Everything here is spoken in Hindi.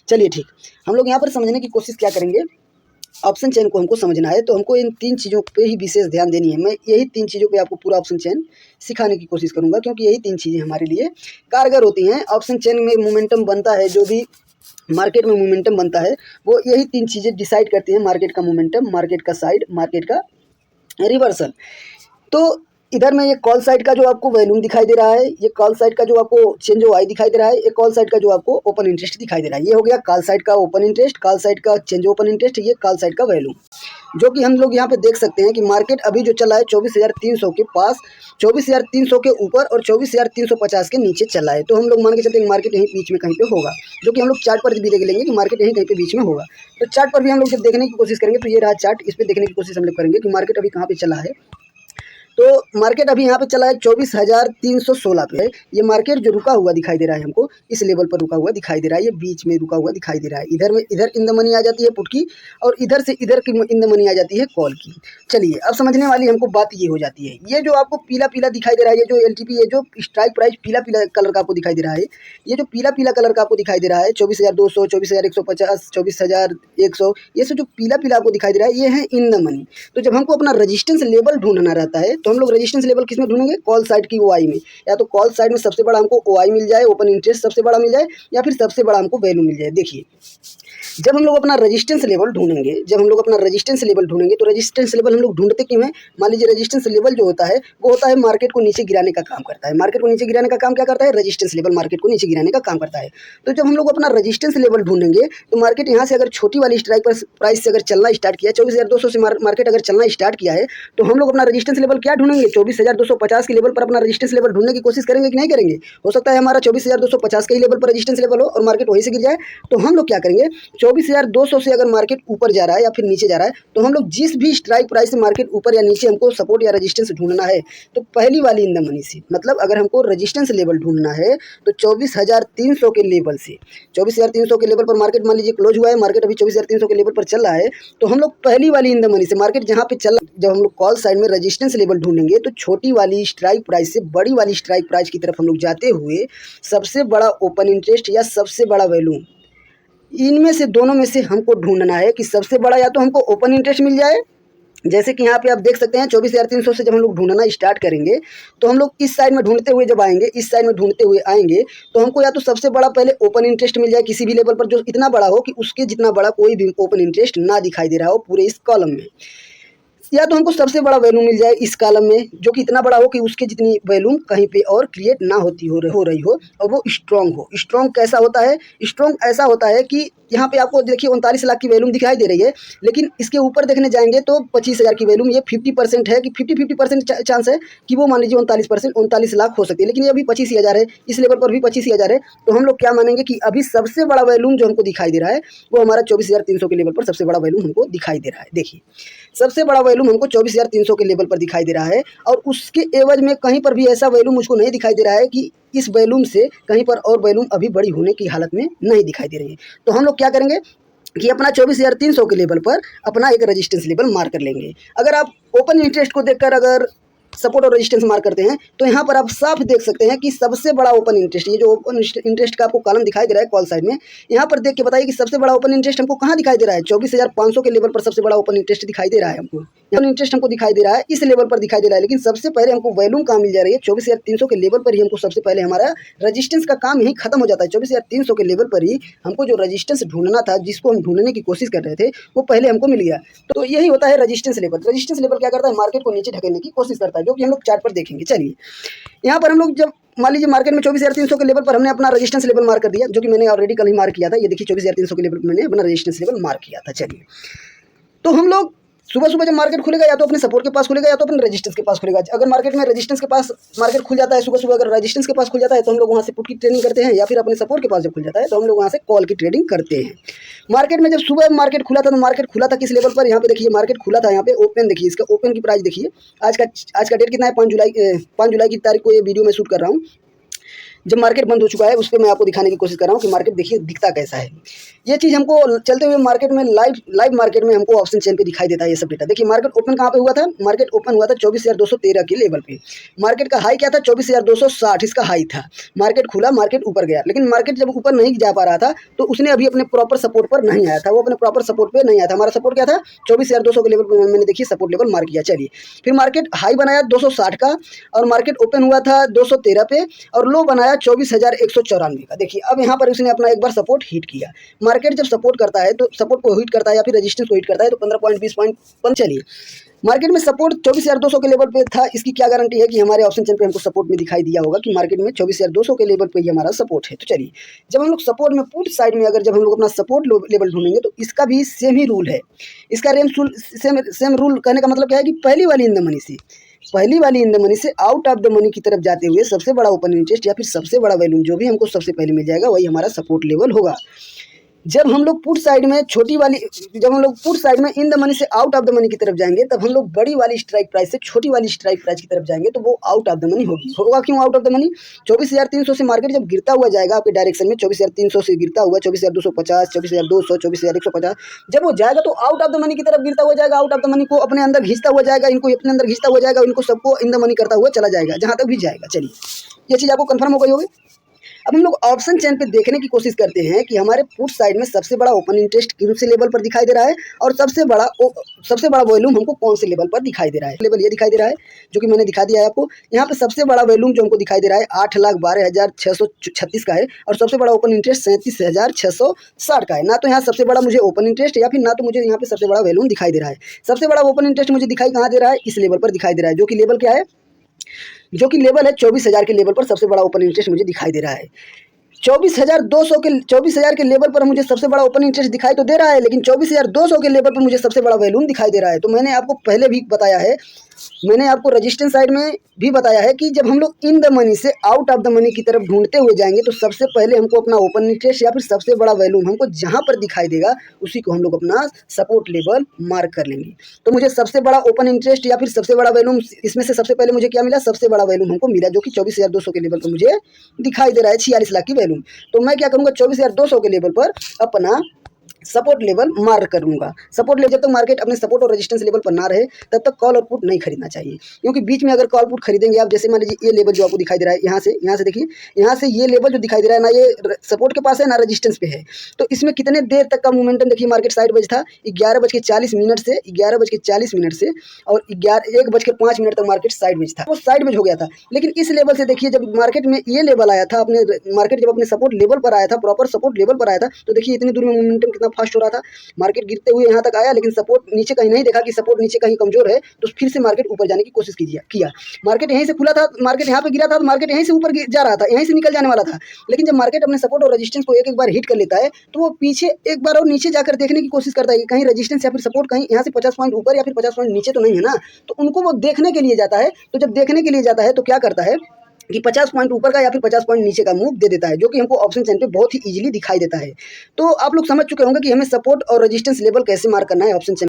चलिए ठीक, हम लोग यहाँ पर समझने की कोशिश क्या करेंगे, ऑप्शन चेन को हमको समझना है, तो हमको इन 3 चीज़ों पे ही विशेष ध्यान देनी है। मैं यही 3 चीज़ों पे आपको पूरा ऑप्शन चेन सिखाने की कोशिश करूँगा, क्योंकि यही 3 चीज़ें हमारे लिए कारगर होती हैं। ऑप्शन चेन में मोमेंटम बनता है, जो भी मार्केट में मोमेंटम बनता है, वो यही 3 चीज़ें डिसाइड करती हैं। मार्केट का मोमेंटम, मार्केट का साइड, मार्केट का रिवर्सल। तो इधर में ये कॉल साइड का जो आपको वॉल्यूम दिखाई दे रहा है, ये कॉल साइड का जो आपको चेंज वाई दिखाई दे रहा है, ये कॉल साइड का जो आपको ओपन इंटरेस्ट दिखाई दे रहा है, ये हो गया कॉल साइड का ओपन इंटरेस्ट, कॉल साइड का चेंज ओपन इंटरेस्ट, ये कॉल साइड का वॉल्यूम। जो कि हम लोग यहाँ पे देख सकते हैं कि मार्केट अभी जो चला है 24,300 के पास, 24,300 के ऊपर और 24,350 के नीचे चला है। तो हम लोग मान के चलते हैं मार्केट यहीं बीच में कहीं पे होगा, जो कि हम लोग चार्ट पर भी देख लेंगे कि मार्केट यहीं कहीं पे बीच में होगा। तो चार्ट पर भी हम लोग जब देखने की कोशिश करेंगे, तो ये रहा चार्ट, इस पर देखने की कोशिश हम लोग करेंगे कि मार्केट अभी कहाँ पे चला है। तो मार्केट अभी यहाँ पे चला है 24,316 पे। ये मार्केट जो रुका हुआ दिखाई दे रहा है हमको, इस लेवल पर रुका हुआ दिखाई दे रहा है, ये बीच में रुका हुआ दिखाई दे रहा है। इधर में इधर इन द मनी आ जाती है पुट की, और इधर से इधर की इन द मनी आ जाती है कॉल की। चलिए अब समझने वाली हमको बात ये हो जाती है, ये जो आपको पीला पीला दिखाई दे रहा है, ये जो LTP, ये जो स्ट्राइक प्राइस पीला पीला कलर का आपको दिखाई दे रहा है, ये जो पीला पीला कलर का आपको दिखाई दे रहा है 24,200, 24,150, 24,100, ये सब जो पीला पीला आपको दिखाई दे रहा है, ये है इन द मनी। तो जब हमको अपना रेजिस्टेंस लेवल ढूंढना रहता है, तो हम लोग रेजिस्टेंस लेवल किसमें ढूंढेंगे, कॉल साइड की OI में। या तो कॉल साइड में सबसे बड़ा हमको OI मिल जाए, ओपन इंटरेस्ट सबसे बड़ा मिल जाए, या फिर सबसे बड़ा हमको वैल्यू मिल जाए। देखिए जब हम लोग अपना रेजिस्टेंस लेवल ढूंढेंगे, जब हम लोग अपना रेजिस्टेंस लेवल ढूंढेंगे, तो रेजिस्टेंस लेवल हम लोग ढूंढते क्यों हैं? मान लीजिए रेजिस्टेंस लेवल जो होता है, वो होता है मार्केट को नीचे गिराने का काम करता है। मार्केट को नीचे गिराने का काम क्या करता है? रेजिस्टेंस लेवल मार्केट को नीचे गिराने का काम करता है। तो जब हम लोग अपना रेजिस्टेंस लेवल ढूंढेंगे, तो मार्केट यहाँ से अगर छोटी वाली स्ट्राइक प्राइस से अगर चलना स्टार्ट किया, 24,200 से मार्केट अगर चलना स्टार्ट किया है, तो हम लोग अपना रेजिस्टेंस लेवल क्या ढूंढेंगे? 24,250 के लेवल पर अपना रेजिस्टेंस लेवल ढूंढने की कोशिश करेंगे कि नहीं करेंगे? हो सकता है हमारा 24,250 के ही लेवल पर रेजिस्टेंस लेवल हो और मार्केट वहीं से गिर जाए। तो हम लोग क्या करेंगे, 24,200 से अगर मार्केट ऊपर जा रहा है या फिर नीचे जा रहा है, तो हम लोग जिस भी स्ट्राइक प्राइस से मार्केट ऊपर या नीचे हमको सपोर्ट या रेजिस्टेंस ढूंढना है, तो पहली वाली इन द मनी से, मतलब अगर हमको रेजिस्टेंस लेवल ढूंढना है तो 24,300 के लेवल से, 24,300 के लेवल पर मार्केट मान लीजिए क्लोज हुआ है, मार्केट अभी 24,300 के लेवल पर चल रहा है, तो हम लोग पहली वाली इन द मनी से, मार्केट जहाँ पे चल, जब हम लोग कॉल साइड में रेजिस्टेंस लेवल ढूंढेंगे, तो छोटी वाली स्ट्राइक प्राइस से बड़ी वाली स्ट्राइक प्राइस की तरफ हम लोग जाते हुए सबसे बड़ा ओपन इंटरेस्ट या सबसे बड़ा वैल्यू, इनमें से दोनों में से हमको ढूंढना है कि सबसे बड़ा या तो हमको ओपन इंटरेस्ट मिल जाए, जैसे कि यहाँ पे आप देख सकते हैं 24,300 से जब हम लोग ढूंढना स्टार्ट करेंगे, तो हम लोग इस साइड में ढूंढते हुए जब आएंगे, इस साइड में ढूंढते हुए आएंगे, तो हमको या तो सबसे बड़ा पहले ओपन इंटरेस्ट मिल जाए किसी भी लेवल पर, जो इतना बड़ा हो कि उसके जितना बड़ा कोई भी ओपन इंटरेस्ट ना दिखाई दे रहा हो पूरे इस कॉलम में, या तो हमको सबसे बड़ा वैल्यू मिल जाए इस कॉलम में, जो कि इतना बड़ा हो कि उसके जितनी वैल्यू कहीं पे और क्रिएट ना हो रही हो, और वो स्ट्रॉन्ग हो। स्ट्रॉन्ग कैसा होता है? स्ट्रॉन्ग ऐसा होता है कि यहाँ पे आपको देखिए 39 लाख की वैल्यूम दिखाई दे रही है, लेकिन इसके ऊपर देखने जाएंगे तो 25,000 की वैल्यूम, ये 50% है कि 50% चांस है कि वो मान लीजिए 39 लाख हो सकती है, लेकिन ये अभी 25,000 है, इस लेवल पर भी 25,000 है। तो हम लोग क्या मानेंगे कि अभी सबसे बड़ा वैल्यूम जो हमको दिखाई दे रहा है, वो हमारा 24,300 के लेवल पर सबसे बड़ा वैल्यूम हमको दिखाई दे रहा है। देखिए सबसे बड़ा वैल्यूम हमको 24,300 के लेवल पर दिखाई दे रहा है, और उसके एवज में कहीं पर भी ऐसा वैल्यूम मुझको नहीं दिखाई दे रहा है कि इस वैल्यूम से कहीं पर और वैल्यूम अभी बड़ी होने की हालत में नहीं दिखाई दे रही है। तो हम लोग क्या करेंगे कि अपना 24,300 के लेवल पर अपना एक रेजिस्टेंस लेवल मार्क कर लेंगे। अगर आप ओपन इंटरेस्ट को देखकर अगर सपोर्ट और रेजिस्टेंस मार्क करते हैं, तो यहाँ पर आप साफ देख सकते हैं कि सबसे बड़ा ओपन इंटरेस्ट, ये जो ओपन इंटरेस्ट का आपको कॉलम दिखाई दे रहा है कॉल साइड में, यहाँ पर देख के बताइए कि सबसे बड़ा ओपन इंटरेस्ट हमको कहाँ दिखाई दे रहा है? 24,500 के लेवल पर सबसे बड़ा ओपन इंटरेस्ट दिखाई दे रहा है हमको, ओपन इंटरेस्ट हमको दिखाई दे रहा है, इस लेवल पर दिखाई दे रहा है। लेकिन सबसे पहले हमको वैल्यूम कहाँ मिल जा रही है? 24,300 के लेवल पर ही हमको सबसे पहले हमारा रजिस्टेंस का काम यही खत्म हो जाता है। 24,300 के लेवल पर ही हमको जो रजिस्टेंस ढूंढना था, जिसको हम ढूंढने की कोशिश कर रहे थे, वो पहले हमको मिल गया। तो यही होता है रजिस्टेंस लेवल। रजिस्टेंस लेवल क्या करता है? मार्केट को नीचे ढकेलने की कोशिश करता है, जो कि हम लोग चार्ट पर देखेंगे। चलिए यहाँ पर हम लोग जब मान लीजिए मार्केट में 24,300 के लेवल पर हमने अपना रेजिस्टेंस लेवल मार्क कर दिया, जो कि मैंने ऑलरेडी कल ही मार्क किया था। ये देखिए 24,300 के लेवल पर मैंने अपना रेजिस्टेंस लेवल मार्क किया था। चलिए तो हम लोग सुबह सुबह जब मार्केट खुलेगा, या तो अपने सपोर्ट के पास खुलेगा या तो अपने रेजिस्टेंस के पास खुलेगा। अगर मार्केट में रेजिस्टेंस के पास मार्केट खुल जाता है सुबह सुबह, अगर रेजिस्टेंस के पास खुल जाता है, तो हम लोग वहाँ से पुट की ट्रेडिंग करते हैं, या फिर अपने सपोर्ट के पास जब खुल जाता है, तो हम लोग वहाँ से कॉल की ट्रेडिंग करते हैं। मार्केट में जब सुबह मार्केट खुला था, तो मार्केट खुला था किस लेवल पर? यहाँ पे देखिए मार्केट खुला था, यहाँ पे ओपन देखिए, इसका ओपन की प्राइस देखिए। आज का डेट कितना है? 5 जुलाई की तारीख को ये वीडियो में शूट कर रहा हूँ। जब मार्केट बंद हो चुका है उस पर मैं आपको दिखाने की कोशिश कर रहा हूँ कि मार्केट देखिए दिखता कैसा है। ये चीज़ हमको चलते हुए मार्केट में लाइव मार्केट में हमको ऑप्शन चेन पे दिखाई देता है ये सब डेटा। देखिए मार्केट ओपन कहाँ पे हुआ था, मार्केट ओपन हुआ था 24,213 के लेवल पे। मार्केट का हाई क्या था, 24,260 इसका हाई था। मार्केट खुला, मार्केट ऊपर गया, लेकिन मार्केट जब ऊपर नहीं जा पा रहा था तो उसने अभी अपने प्रॉपर सपोर्ट पर नहीं आया था, वो अपने प्रॉपर सपोर्ट पे नहीं आया था। हमारा सपोर्ट क्या था, 24,200 के लेवल पर मैंने देखिए सपोर्ट लेवल मार्क किया। चलिए फिर मार्केट हाई बनाया 260 का और मार्केट ओपन हुआ था 213 पे और लो बनाया 24,194 का। देखिए अब यहाँ पर उसने अपना एक बार सपोर्ट हिट किया। मार्केट जब सपोर्ट करता है तो सपोर्ट को हिट करता है या फिर रेजिस्टेंस को हिट करता है तो 15 पॉइंट 20 पॉइंट चलिए मार्केट में सपोर्ट 24,200 के लेवल पे था। इसकी क्या गारंटी है कि हमारे ऑप्शन चेन पे हमको सपोर्ट में दिखाई दिया होगा कि मार्केट में 24,200 के लेवल पे ही हमारा सपोर्ट है। तो चलिए जब हम लोग सपोर्ट में पुट साइड में अगर जब हम लोग अपना सपोर्ट लेवल ढूंढेंगे तो इसका भी सेम ही रूल है। इसका सेम रूल कहने का मतलब क्या है कि पहली वाली इन द मनी से आउट ऑफ द मनी की तरफ जाते हुए सबसे बड़ा ओपन इंटरेस्ट या फिर सबसे बड़ा वैल्यूम जो भी हमको सबसे पहले मिल जाएगा वही हमारा सपोर्ट लेवल होगा। जब हम लोग पुट साइड में इन द मनी से आउट ऑफ द मनी की तरफ जाएंगे तब हम लोग बड़ी वाली स्ट्राइक प्राइस से छोटी वाली स्ट्राइक प्राइस की तरफ जाएंगे तो वो आउट ऑफ द मनी होगा। क्यों आउट ऑफ द मनी, 24,300 से मार्केट जब गिरता हुआ जाएगा आपके डायरेक्शन में, 24,300 से गिरता हुआ 24,250, 24,200, 24,150 जब वो जाएगा तो आउट ऑफ द मनी की तरफ गिरता हुआ जाएगा। आउट ऑफ द मनी को अपने अंदर घिंचता हुआ जाएगा, इनको अपने अंदर घिंचता हुआ जाएगा, इनको सबको इन द मनी करता हुआ चला जाएगा जहाँ तक भी जाएगा। चलिए ये चीज़ आपको कंफर्म हो गई होगी। अब हम लोग ऑप्शन चेन पे देखने की कोशिश करते हैं कि हमारे पुट साइड में सबसे बड़ा ओपन इंटरेस्ट कौन से लेवल पर दिखाई दे रहा है और सबसे बड़ा वॉल्यूम हमको कौन से लेवल पर दिखाई दे रहा है। लेवल ये दिखाई दे रहा है जो कि मैंने दिखा दिया है आपको। यहाँ पे सबसे बड़ा वॉल्यूम जो हमको दिखाई दे रहा है 8,12,636 का है और सबसे बड़ा ओपन इंटरेस्ट 37,660 का है। ना तो यहाँ सबसे बड़ा मुझे ओपन इंटरेस्ट या फिर ना तो मुझे यहाँ पे सबसे बड़ा वॉल्यूम दिखाई दे रहा है। सबसे बड़ा ओपन इंटरेस्ट मुझे दिखाई कहाँ दे रहा है, इस लेवल पर दिखाई दे रहा है, जो कि लेवल क्या है, जो कि लेवल है 24,000 के लेवल पर सबसे बड़ा ओपन इंटरेस्ट मुझे दिखाई दे रहा है। 24,000 के लेवल पर मुझे सबसे बड़ा ओपन इंटरेस्ट दिखाई तो दे रहा है, लेकिन 24,200 के लेवल पर मुझे सबसे बड़ा वैल्यूम दिखाई दे रहा है। तो मैंने आपको पहले भी बताया है, मैंने आपको रजिस्टेंस साइड में भी बताया है कि जब हम लोग इन द मनी से आउट ऑफ द मनी की तरफ ढूंढते हुए जाएंगे तो सबसे पहले हमको अपना ओपन इंटरेस्ट या फिर सबसे बड़ा वैल्यूम हमको जहां पर दिखाई देगा उसी को हम लोग अपना सपोर्ट लेवल मार्क कर लेंगे। तो मुझे सबसे बड़ा ओपन इंटरेस्ट या फिर सबसे बड़ा वैल्यूम, इसमें से सबसे पहले मुझे क्या मिला, सबसे बड़ा वैल्यूम हमको मिला जो कि 24,200 के लेवल पर मुझे दिखाई दे रहा है, 46 लाख की वैल्यूम। तो मैं क्या करूँगा, 24,200 के लेवल पर अपना सपोर्ट लेवल मार्क करूंगा। सपोर्ट लेवल जब तक मार्केट अपने सपोर्ट और रेजिस्टेंस लेवल पर ना रहे तब तक कॉल और पुट नहीं खरीदना चाहिए, क्योंकि बीच में अगर कॉल पुट खरीदेंगे आप, जैसे मान लीजिए ये लेवल जो आपको दिखाई दे रहा है यहाँ से देखिए, यहाँ से ये लेवल जो दिखाई दे रहा है ना, ये सपोर्ट के पास है ना रेजिस्टेंस पे है। तो इसमें कितने देर तक का मोमेंटम देखिए, मार्केट साइडवेज था 11:40 से 11:40 से और 1:05 तक मार्केट साइडवेज था, वो साइडवेज हो गया था। लेकिन इस लेवल से देखिए जब मार्केट में ये लेवल आया था, मार्केट जब अपने सपोर्ट लेवल पर आया था, प्रॉपर सपोर्ट लेवल पर आया था, तो देखिए इतनी दूर में मोमेंटम कितना फास्ट हो रहा था। मार्केट गिरते हुए यहाँ तक आया, लेकिन सपोर्ट नीचे कहीं नहीं देखा कि सपोर्ट नीचे कहीं कमजोर है, तो फिर से मार्केट ऊपर जाने की कोशिश किया। मार्केट यहीं से खुला था, मार्केट यहाँ पे गिरा था, तो मार्केट यहीं से ऊपर जा रहा था, यहीं से निकल जाने वाला था। लेकिन जब मार्केट अपने सपोर्ट और रेजिस्टेंस को एक बार हिट कर लेता है तो वो पीछे एक बार और नीचे जाकर देखने की कोशिश करता है कि कहीं रेजिस्टेंस या फिर सपोर्ट कहीं यहाँ से 50 पॉइंट ऊपर या फिर 50 पॉइंट नीचे तो नहीं है ना। तो उनको वो देखने के लिए जाता है। तो जब देखने के लिए जाता है तो क्या करता है कि 50 पॉइंट ऊपर का या फिर 50 पॉइंट नीचे का मूव दे देता है, जो कि हमको ऑप्शन चेन पे बहुत ही इजीली दिखाई देता है। तो आप लोग समझ चुके होंगे कि हमें सपोर्ट और रेजिस्टेंस लेवल कैसे मार्क करना है ऑप्शन चेन।